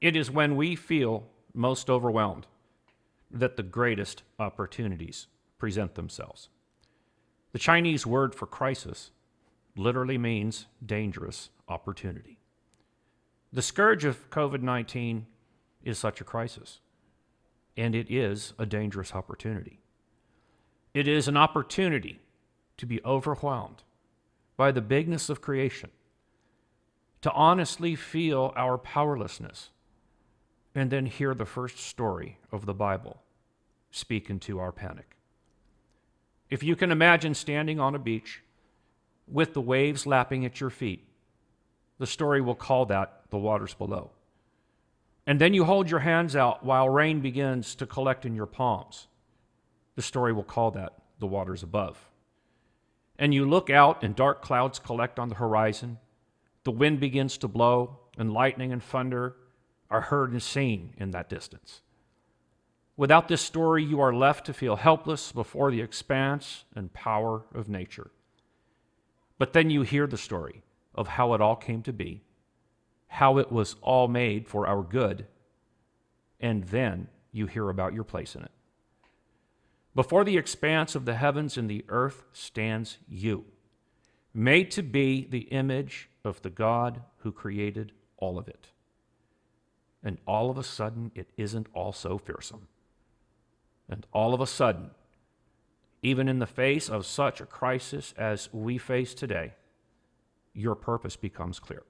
It is when we feel most overwhelmed that the greatest opportunities present themselves. The Chinese word for crisis literally means dangerous opportunity. The scourge of COVID-19 is such a crisis, and it is a dangerous opportunity. It is an opportunity to be overwhelmed by the bigness of creation, to honestly feel our powerlessness, and then hear the first story of the Bible speak into our panic. If you can imagine standing on a beach with the waves lapping at your feet, the story will call that the waters below. And then you hold your hands out while rain begins to collect in your palms. The story will call that the waters above. And you look out and dark clouds collect on the horizon. The wind begins to blow and lightning and thunder are heard and seen in that distance. Without this story, you are left to feel helpless before the expanse and power of nature. But then you hear the story of how it all came to be, how it was all made for our good, and then you hear about your place in it. Before the expanse of the heavens and the earth stands you, made to be the image of the God who created all of it. And all of a sudden, it isn't all so fearsome. And all of a sudden, even in the face of such a crisis as we face today, your purpose becomes clear.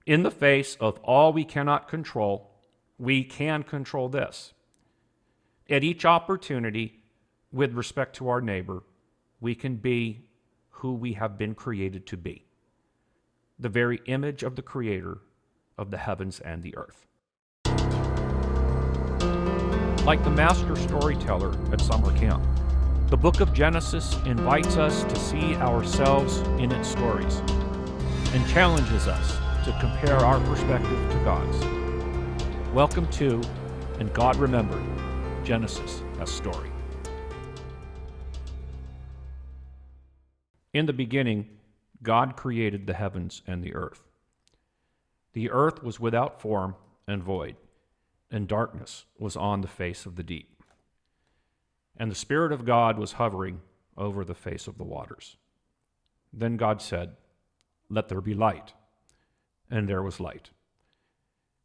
In the face of all we cannot control, we can control this. At each opportunity, with respect to our neighbor, we can be who we have been created to be, the very image of the Creator of the heavens and the earth. Like the master storyteller at summer camp, the book of Genesis invites us to see ourselves in its stories and challenges us to compare our perspective to God's. Welcome to, and God remembered, Genesis as story. In the beginning, God created the heavens and the earth. The earth was without form and void, and darkness was on the face of the deep. And the Spirit of God was hovering over the face of the waters. Then God said, "Let there be light." And there was light.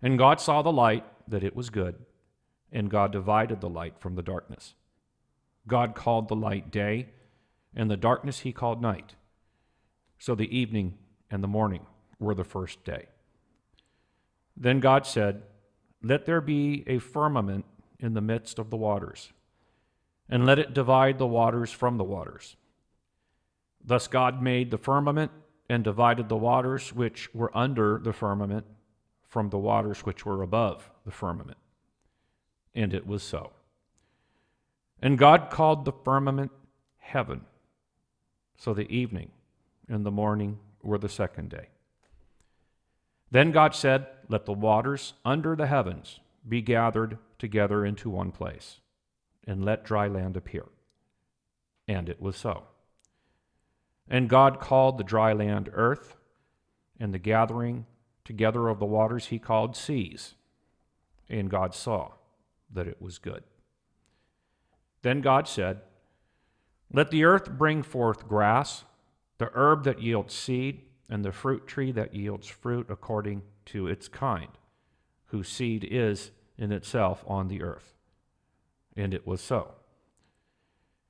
And God saw the light, that it was good, and God divided the light from the darkness. God called the light day, and the darkness he called night. So the evening and the morning were the first day. Then God said, "Let there be a firmament in the midst of the waters, and let it divide the waters from the waters." Thus God made the firmament and divided the waters which were under the firmament from the waters which were above the firmament. And it was so. And God called the firmament heaven. So the evening and the morning were the second day. Then God said, "Let the waters under the heavens be gathered together into one place, and let dry land appear." And it was so. And God called the dry land earth, and the gathering together of the waters he called seas. And God saw that it was good. Then God said, "Let the earth bring forth grass, the herb that yields seed, and the fruit tree that yields fruit according to its kind, whose seed is in itself on the earth." And it was so.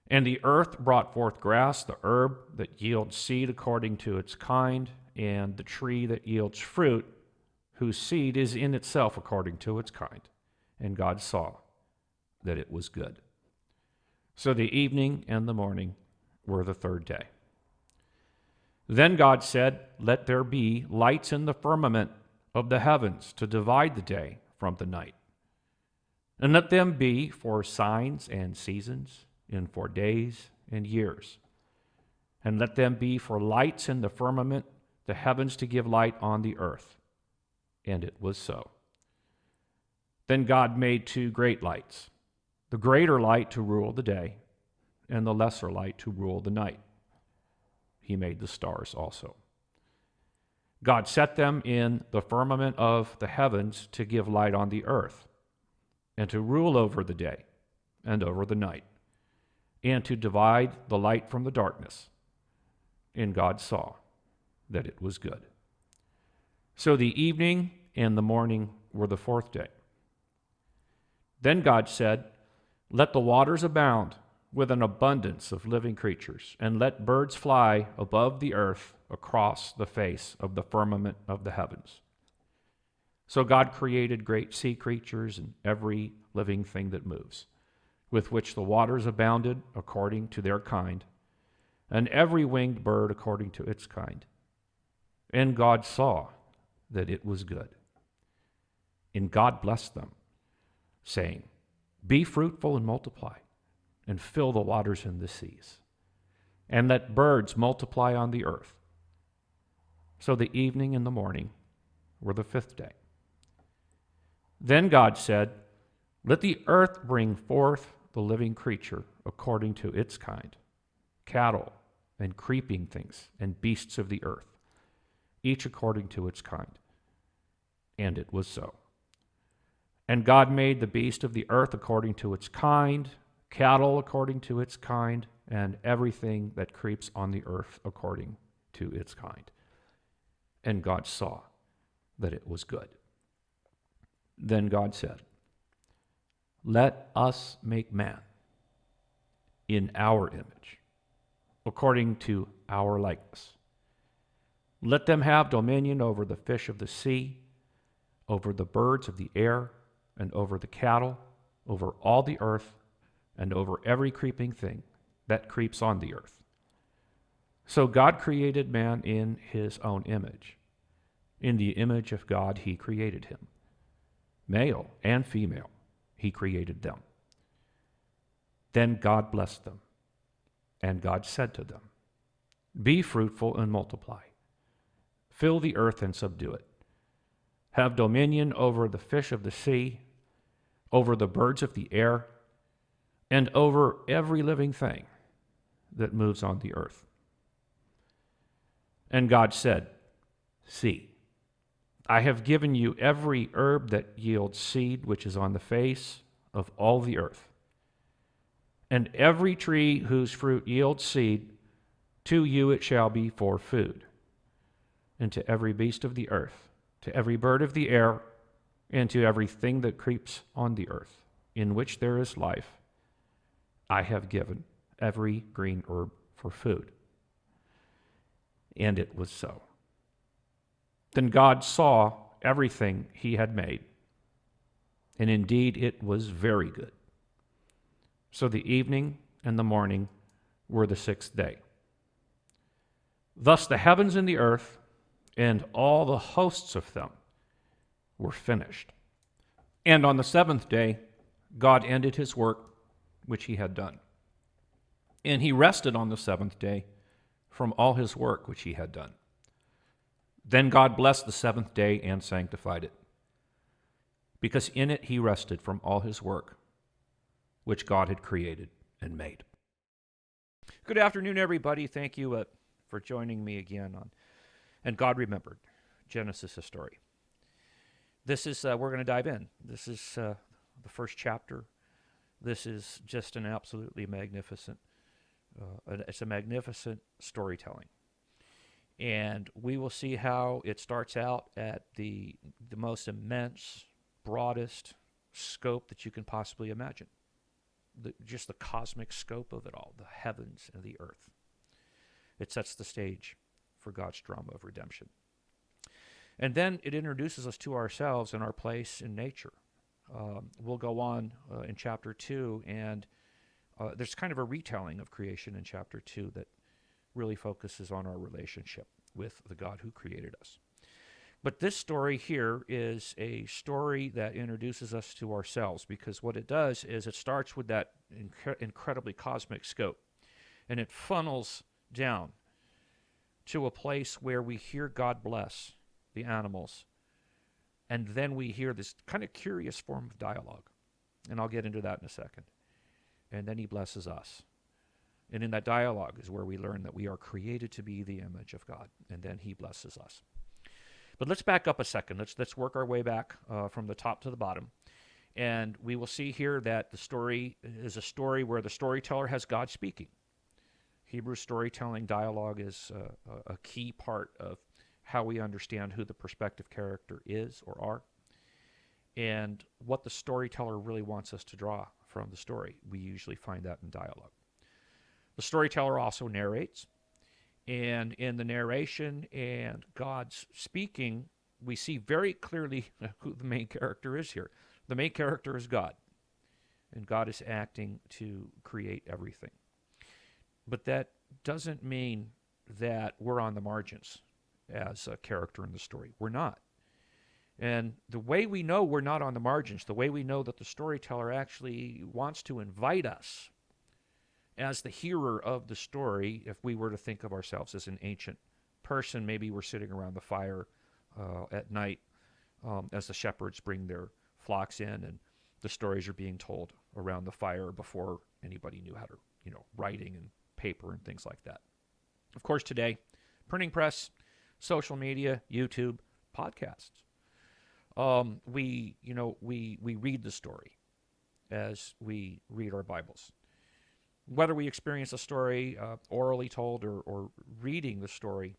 And the earth brought forth grass, the herb that yields seed according to its kind, and the tree that yields fruit, whose seed is in itself according to its kind. And God saw that it was good. So the evening and the morning were the third day. Then God said, "Let there be lights in the firmament of the heavens to divide the day from the night. And let them be for signs and seasons, and for days and years. And let them be for lights in the firmament, the heavens to give light on the earth." And it was so. Then God made two great lights, the greater light to rule the day, and the lesser light to rule the night. He made the stars also. God set them in the firmament of the heavens to give light on the earth, and to rule over the day and over the night, and to divide the light from the darkness. And God saw that it was good. So the evening and the morning were the fourth day. Then God said, "Let the waters abound with an abundance of living creatures, and let birds fly above the earth across the face of the firmament of the heavens." So God created great sea creatures and every living thing that moves, with which the waters abounded according to their kind, and every winged bird according to its kind. And God saw that it was good. And God blessed them, saying, "Be fruitful and multiply, and fill the waters in the seas, and let birds multiply on the earth." So the evening and the morning were the fifth day. Then God said, "Let the earth bring forth the living creature according to its kind, cattle and creeping things and beasts of the earth, each according to its kind." And it was so. And God made the beast of the earth according to its kind, cattle according to its kind, and everything that creeps on the earth according to its kind. And God saw that it was good. Then God said, "Let us make man in our image, according to our likeness. Let them have dominion over the fish of the sea, over the birds of the air, and over the cattle, over all the earth, and over every creeping thing that creeps on the earth." So God created man in his own image. In the image of God he created him. Male and female he created them. Then God blessed them, and God said to them, "Be fruitful and multiply. Fill the earth and subdue it. Have dominion over the fish of the sea, over the birds of the air, and over every living thing that moves on the earth." And God said, "See, I have given you every herb that yields seed which is on the face of all the earth, and every tree whose fruit yields seed, to you it shall be for food, and to every beast of the earth, to every bird of the air, and to everything that creeps on the earth, in which there is life, I have given every green herb for food." And it was so. Then God saw everything he had made, and indeed it was very good. So the evening and the morning were the sixth day. Thus the heavens and the earth and all the hosts of them were finished. And on the seventh day, God ended his work which he had done. And he rested on the seventh day from all his work which he had done. Then God blessed the seventh day and sanctified it, because in it he rested from all his work which God had created and made. Good afternoon, everybody. Thank you for joining me again on And God Remembered, Genesis Story. This is, we're going to dive in. This is the first chapter. This is just an absolutely magnificent, it's a magnificent storytelling. And we will see how it starts out at the most immense, broadest scope that you can possibly imagine. Just the cosmic scope of it all, the heavens and the earth. It sets the stage for God's drama of redemption. And then it introduces us to ourselves and our place in nature. We'll go on in chapter 2, and there's kind of a retelling of creation in chapter 2 that really focuses on our relationship with the God who created us. But this story here is a story that introduces us to ourselves, because what it does is it starts with that incredibly cosmic scope, and it funnels down to a place where we hear God bless the animals, and then we hear this kind of curious form of dialogue, and I'll get into that in a second. And then he blesses us. And in that dialogue is where we learn that we are created to be the image of God, and then he blesses us. But let's back up a second. Let's work our way back from the top to the bottom. And we will see here that the story is a story where the storyteller has God speaking. Hebrew storytelling dialogue is a key part of how we understand who the perspective character is or are, and what the storyteller really wants us to draw from the story. We usually find that in dialogue. The storyteller also narrates, and in the narration and God's speaking, we see very clearly who the main character is here. The main character is God, and God is acting to create everything. But that doesn't mean that we're on the margins as a character in the story. We're not. And the way we know we're not on the margins, the way we know that the storyteller actually wants to invite us as the hearer of the story, if we were to think of ourselves as an ancient person, maybe we're sitting around the fire at night as the shepherds bring their flocks in, and the stories are being told around the fire before anybody knew how to, writing and paper and things like that. Of course, today, printing press, social media, YouTube, podcasts. We read the story as we read our Bibles. Whether we experience a story orally told or reading the story,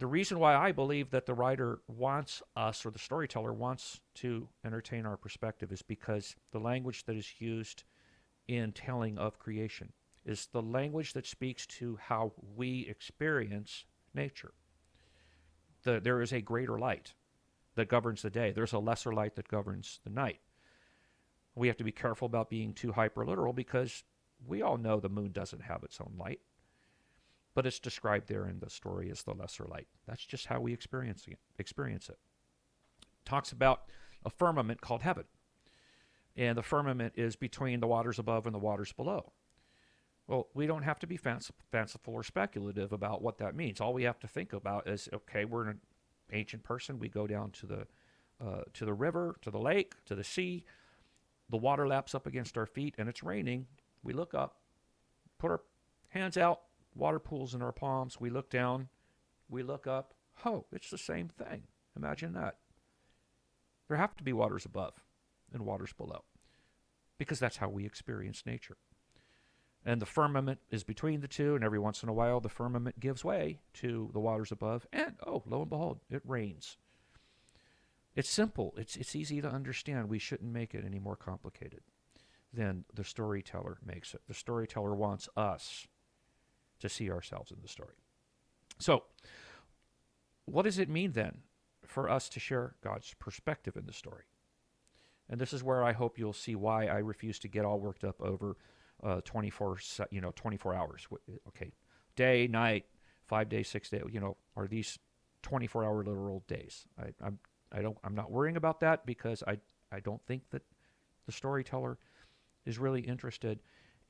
the reason why I believe that the writer wants us, or the storyteller wants to entertain our perspective, is because the language that is used in telling of creation is the language that speaks to how we experience nature. There is a greater light that governs the day. There's a lesser light that governs the night. We have to be careful about being too hyper-literal, because we all know the moon doesn't have its own light, but it's described there in the story as the lesser light. That's just how we experience it. It talks about a firmament called heaven, and the firmament is between the waters above and the waters below. Well, we don't have to be fanciful or speculative about what that means. All we have to think about is, okay, we're an ancient person. We go down to the river, to the lake, to the sea. The water laps up against our feet, and it's raining. We look up, put our hands out, water pools in our palms. We look down, we look up. Oh, it's the same thing. Imagine that. There have to be waters above and waters below, because that's how we experience nature. And the firmament is between the two, and every once in a while the firmament gives way to the waters above, and oh, lo and behold, it rains. It's simple. It's easy to understand. We shouldn't make it any more complicated than the storyteller makes it. The storyteller wants us to see ourselves in the story. So, what does it mean then for us to share God's perspective in the story? And this is where I hope you'll see why I refuse to get all worked up over 24 hours. Okay, day, night, 5 days, 6 days. Are these 24-hour literal days? I'm not worrying about that, because I don't think that the storyteller is really interested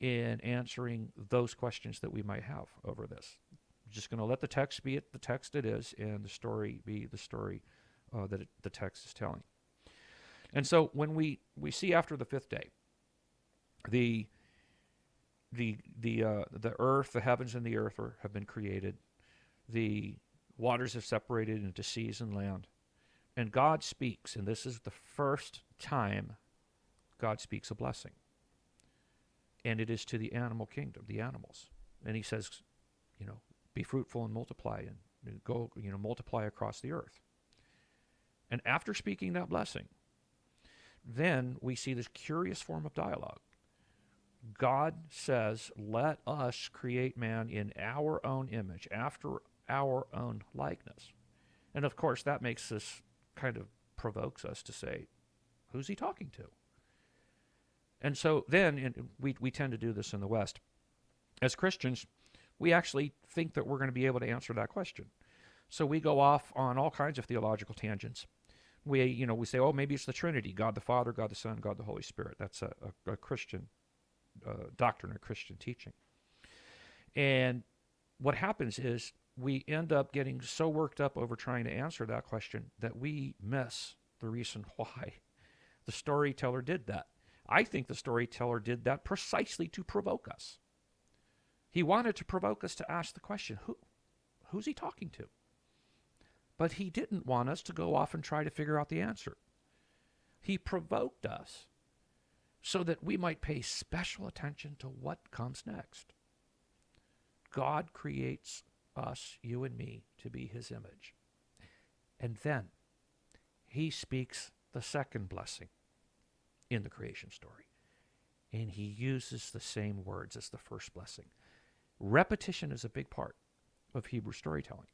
in answering those questions that we might have over this. We're just going to let the text be the text it is, and the story be the story that the text is telling. And so when we see after the fifth day, the earth, the heavens and the earth have been created. The waters have separated into seas and land. And God speaks, and this is the first time God speaks a blessing. And it is to the animal kingdom, the animals. And he says, be fruitful and multiply, and go, multiply across the earth. And after speaking that blessing, then we see this curious form of dialogue. God says, let us create man in our own image, after our own likeness. And of course, that makes us provokes us to say, who's he talking to? And so then, we tend to do this in the West. As Christians, we actually think that we're going to be able to answer that question. So we go off on all kinds of theological tangents. We say, oh, maybe it's the Trinity, God the Father, God the Son, God the Holy Spirit. That's a Christian doctrine, a Christian teaching. And what happens is we end up getting so worked up over trying to answer that question that we miss the reason why the storyteller did that. I think the storyteller did that precisely to provoke us. He wanted to provoke us to ask the question, who's he talking to? But he didn't want us to go off and try to figure out the answer. He provoked us so that we might pay special attention to what comes next. God creates us, you and me, to be his image. And then he speaks the second blessing in the creation story. And he uses the same words as the first blessing. Repetition is a big part of Hebrew storytelling.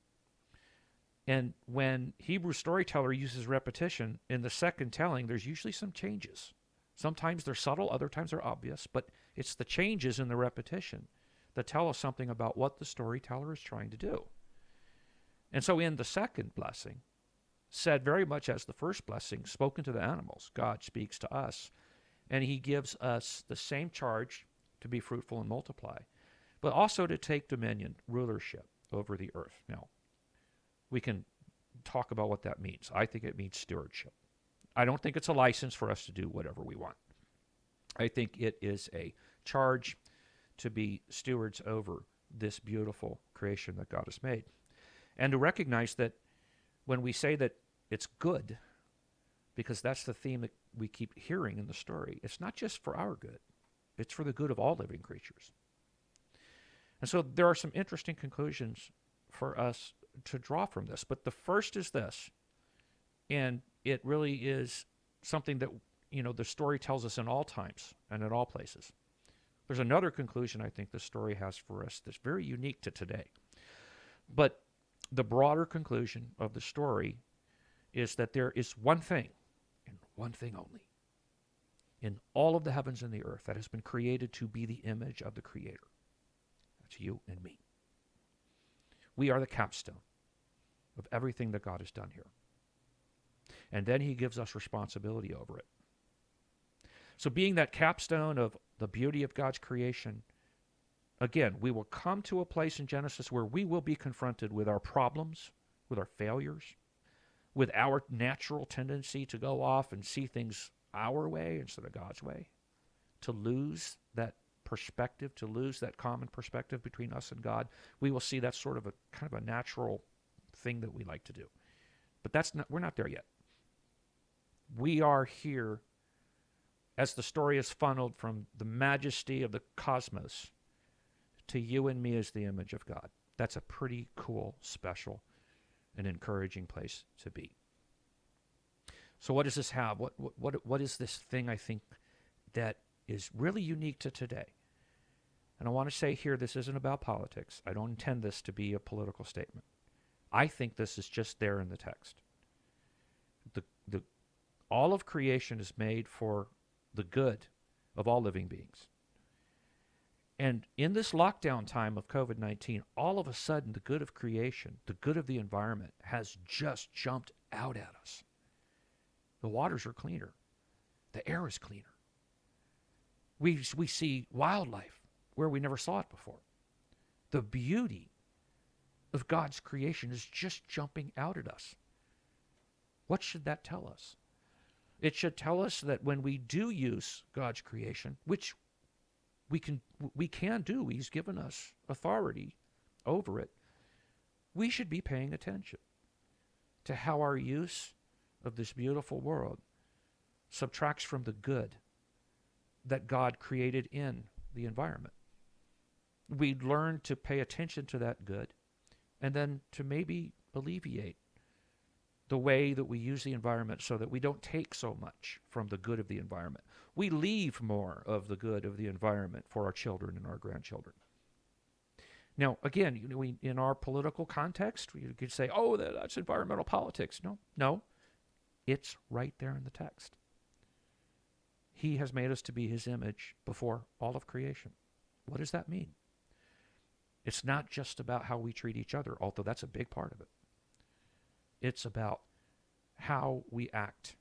And when Hebrew storyteller uses repetition, in the second telling, there's usually some changes. Sometimes they're subtle, other times they're obvious, but it's the changes in the repetition that tell us something about what the storyteller is trying to do. And so in the second blessing, said very much as the first blessing, spoken to the animals, God speaks to us, and he gives us the same charge to be fruitful and multiply, but also to take dominion, rulership over the earth. Now, we can talk about what that means. I think it means stewardship. I don't think it's a license for us to do whatever we want. I think it is a charge to be stewards over this beautiful creation that God has made. And to recognize that when we say that it's good, because that's the theme that we keep hearing in the story, it's not just for our good. It's for the good of all living creatures. And so there are some interesting conclusions for us to draw from this. But the first is this, and it really is something that, the story tells us in all times and at all places. There's another conclusion I think the story has for us that's very unique to today. But the broader conclusion of the story is that there is one thing, and one thing only, in all of the heavens and the earth that has been created to be the image of the Creator. That's you and me. We are the capstone of everything that God has done here. And then he gives us responsibility over it. So being that capstone of the beauty of God's creation, again, we will come to a place in Genesis where we will be confronted with our problems, with our failures, with our natural tendency to go off and see things our way instead of God's way, to lose that perspective, to lose that common perspective between us and God. We will see that's sort of a kind of a natural thing that we like to do. But we're not there yet. We are here as the story is funneled from the majesty of the cosmos to you and me as the image of God. That's a pretty cool, special, and encouraging place to be. So what does this have? What is this thing, I think, that is really unique to today? And I want to say here, this isn't about politics. I don't intend this to be a political statement. I think this is just there in the text. All of creation is made for the good of all living beings. And in this lockdown time of COVID-19, all of a sudden, the good of creation, the good of the environment, has just jumped out at us. The waters are cleaner. The air is cleaner. We see wildlife where we never saw it before. The beauty of God's creation is just jumping out at us. What should that tell us? It should tell us that when we do use God's creation, which we can do, he's given us authority over it, we should be paying attention to how our use of this beautiful world subtracts from the good that God created in the environment. We learn to pay attention to that good and then to maybe alleviate the way that we use the environment so that we don't take so much from the good of the environment. We leave more of the good of the environment for our children and our grandchildren. Now, again, in our political context, you could say, oh, that's environmental politics. No, it's right there in the text. He has made us to be his image before all of creation. What does that mean? It's not just about how we treat each other, although that's a big part of it. It's about how we act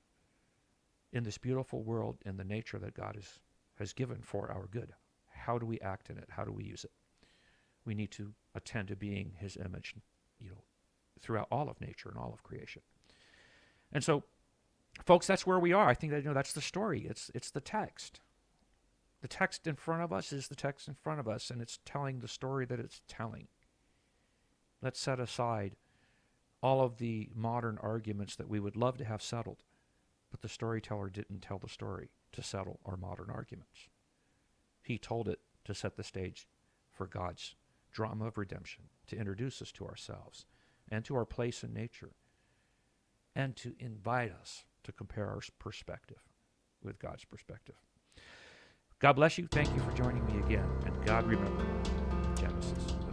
in this beautiful world and the nature that God has given for our good. How do we act in it? How do we use it? We need to attend to being his image, throughout all of nature and all of creation. And so, folks, that's where we are. I think that that's the story. It's the text. The text in front of us is the text in front of us, and it's telling the story that it's telling. Let's set aside all of the modern arguments that we would love to have settled, but the storyteller didn't tell the story to settle our modern arguments. He told it to set the stage for God's drama of redemption, to introduce us to ourselves and to our place in nature, and to invite us to compare our perspective with God's perspective. God bless you. Thank you for joining me again. And God remember Genesis.